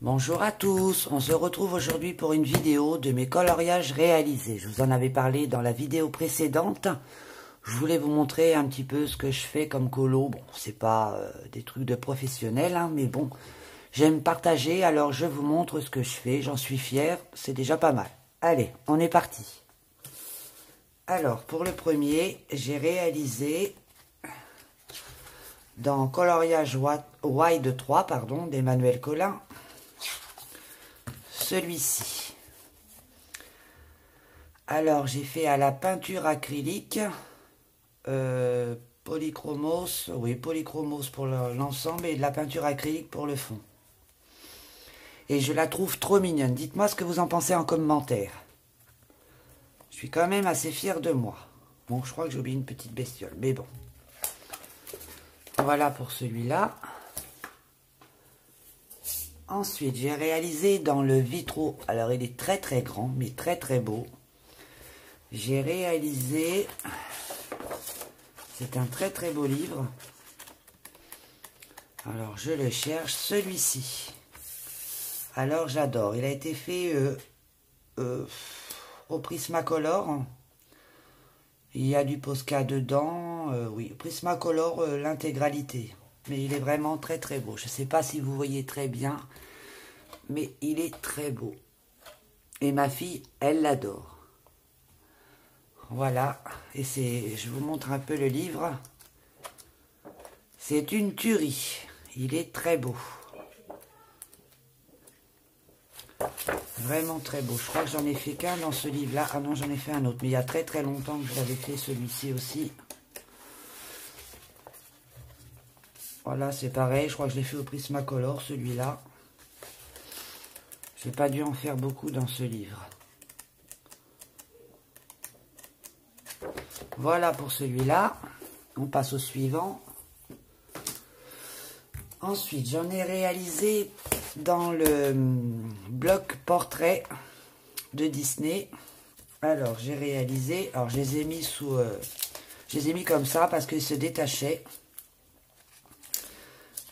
Bonjour à tous, on se retrouve aujourd'hui pour une vidéo de mes coloriages réalisés. Je vous en avais parlé dans la vidéo précédente. Je voulais vous montrer un petit peu ce que je fais comme colo. Bon, c'est pas des trucs de professionnels, hein, mais bon, j'aime partager, alors je vous montre ce que je fais. J'en suis fier, c'est déjà pas mal. Allez, on est parti. Alors, pour le premier, j'ai réalisé dans Coloriage Wide 3, pardon, d'Emmanuel Collin, celui-ci. Alors, j'ai fait à la peinture acrylique, polychromos, oui, polychromos pour l'ensemble et de la peinture acrylique pour le fond. Et je la trouve trop mignonne. Dites-moi ce que vous en pensez en commentaire. Je suis quand même assez fier de moi. Bon, je crois que j'ai oublié une petite bestiole, mais bon. Voilà pour celui-là. Ensuite, j'ai réalisé dans le Vitraux. Alors, il est très très grand, mais très très beau. J'ai réalisé... C'est un très très beau livre. Alors, je le cherche. Celui-ci. Alors, j'adore. Il a été fait au Prismacolor. Il y a du Posca dedans. Oui, Prismacolor, l'intégralité. Mais il est vraiment très très beau. Je ne sais pas si vous voyez très bien, mais il est très beau. Et ma fille, elle l'adore. Voilà. Et je vous montre un peu le livre. C'est une tuerie. Il est très beau. Vraiment très beau. Je crois que j'en ai fait qu'un dans ce livre-là. Ah non, j'en ai fait un autre. Mais il y a très très longtemps que je l'avais fait, celui-ci aussi. Voilà, c'est pareil. Je crois que je l'ai fait au Prismacolor, celui-là. J'ai pas dû en faire beaucoup dans ce livre. Voilà pour celui-là. On passe au suivant. Ensuite, j'en ai réalisé dans le bloc portrait de Disney. Alors, j'ai réalisé... Alors, je les ai mis sous... je les ai mis comme ça parce qu'ils se détachaient.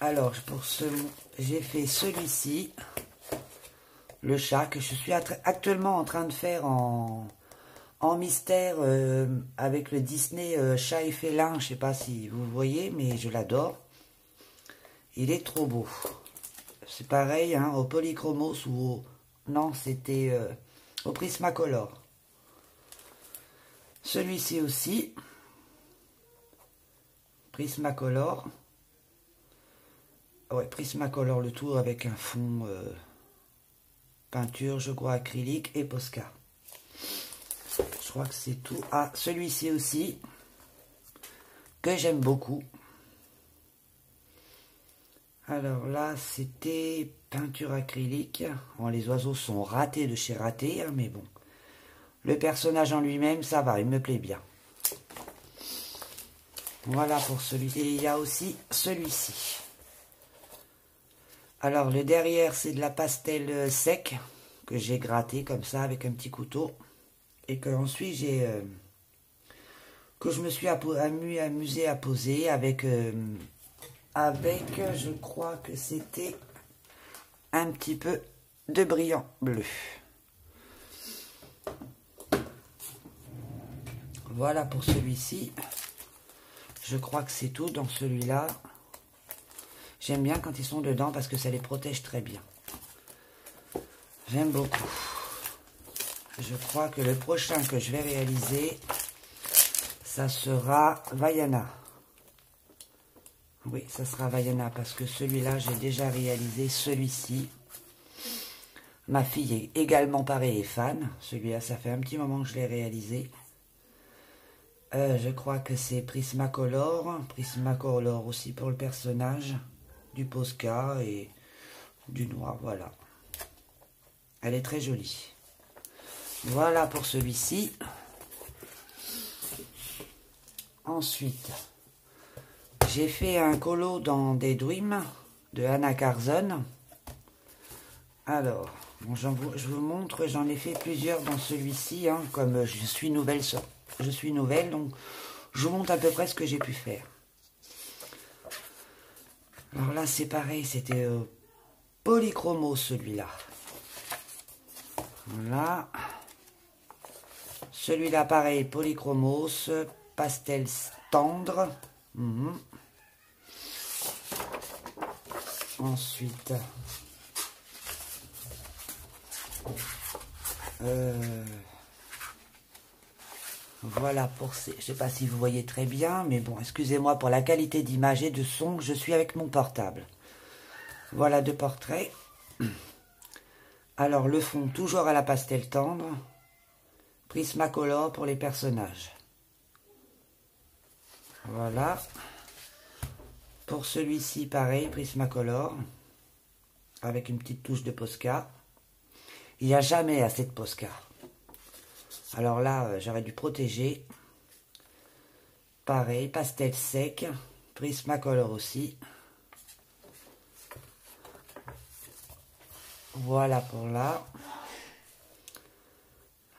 Alors, j'ai fait celui-ci. Le chat que je suis actuellement en train de faire en mystère avec le Disney chat et félin. Je ne sais pas si vous voyez, mais je l'adore. Il est trop beau. C'est pareil, hein, au Polychromos ou au... Non, c'était au Prismacolor. Celui-ci aussi. Prismacolor. Ouais, Prismacolor, le tout avec un fond peinture, je crois, acrylique et Posca. Je crois que c'est tout. Ah, celui-ci aussi, que j'aime beaucoup. Alors là, c'était peinture acrylique. Bon, les oiseaux sont ratés de chez ratés, hein, mais bon. Le personnage en lui-même, ça va, il me plaît bien. Voilà pour celui-ci. Et il y a aussi celui-ci. Alors, le derrière, c'est de la pastel sec que j'ai gratté comme ça avec un petit couteau. Et que ensuite, que je me suis amusé à poser avec, je crois que c'était un petit peu de brillant bleu. Voilà pour celui-ci. Je crois que c'est tout dans celui-là. J'aime bien quand ils sont dedans parce que ça les protège très bien. J'aime beaucoup. Je crois que le prochain que je vais réaliser, ça sera Vaiana. Oui, ça sera Vaiana parce que celui-là, j'ai déjà réalisé celui-ci. Ma fille est également pareil et fan. Celui-là, ça fait un petit moment que je l'ai réalisé. Je crois que c'est Prismacolor. Prismacolor aussi pour le personnage. Du Posca et du noir, voilà. Elle est très jolie. Voilà pour celui-ci. Ensuite, j'ai fait un colo dans des Dreams de Anna Carzon. Alors, bon, je vous montre, j'en ai fait plusieurs dans celui-ci, hein, comme je suis nouvelle, donc je vous montre à peu près ce que j'ai pu faire. Alors là, c'est pareil, c'était polychromos celui-là. Voilà. Celui-là, pareil, polychromos, pastel tendre. Ensuite, voilà pour ces... Je ne sais pas si vous voyez très bien, mais bon, excusez-moi pour la qualité d'image et de son, je suis avec mon portable. Voilà deux portraits. Alors, le fond, toujours à la pastel tendre. Prismacolor pour les personnages. Voilà. Pour celui-ci, pareil, Prismacolor. Avec une petite touche de Posca. Il n'y a jamais assez de Posca. Alors là, j'aurais dû protéger. Pareil, pastel sec. Prismacolor aussi. Voilà pour là.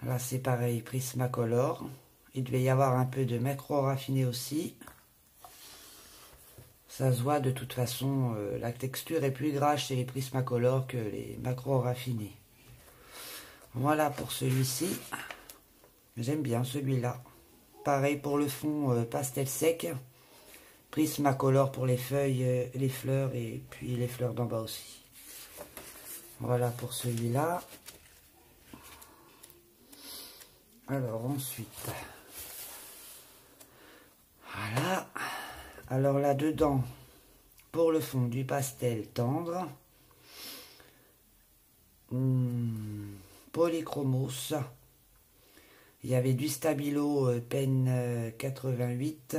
Là, c'est pareil, Prismacolor. Il devait y avoir un peu de macro raffiné aussi. Ça se voit de toute façon, la texture est plus grasse chez les Prismacolor que les macro raffinés. Voilà pour celui-ci. J'aime bien celui-là. Pareil pour le fond pastel sec. Prismacolor pour les feuilles, les fleurs et puis les fleurs d'en bas aussi. Voilà pour celui-là. Alors ensuite, voilà. Alors là-dedans, pour le fond du pastel tendre, polychromos. Il y avait du Stabilo Pen 88.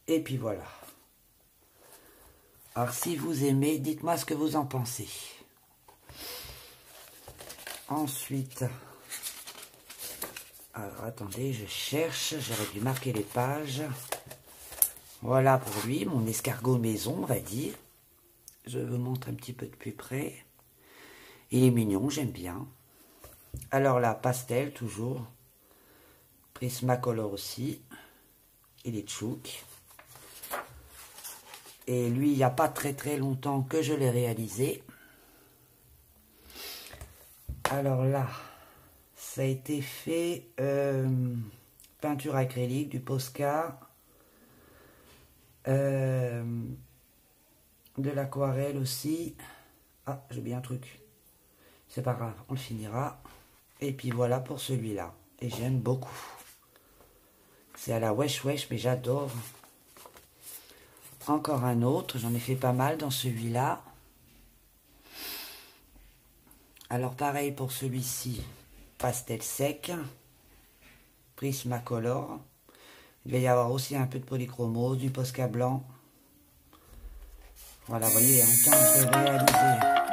Et puis voilà. Alors si vous aimez, dites-moi ce que vous en pensez. Ensuite, alors attendez, je cherche, j'aurais dû marquer les pages. Voilà pour lui, mon escargot maison, on va dire. Je vous montre un petit peu de plus près. Il est mignon, j'aime bien. Alors là, pastel toujours. Prismacolor aussi. Il est tchouk. Et lui, il n'y a pas très longtemps que je l'ai réalisé. Alors là, ça a été fait peinture acrylique, du Posca, de l'aquarelle aussi. Ah, j'ai oublié un truc. C'est pas grave, on le finira. Et puis voilà pour celui-là. Et j'aime beaucoup. C'est à la wesh wesh, mais j'adore. Encore un autre, j'en ai fait pas mal dans celui-là. Alors pareil pour celui-ci, pastel sec, Prismacolor. Il va y avoir aussi un peu de polychromose, du Posca blanc. Voilà, vous voyez, en temps de réaliser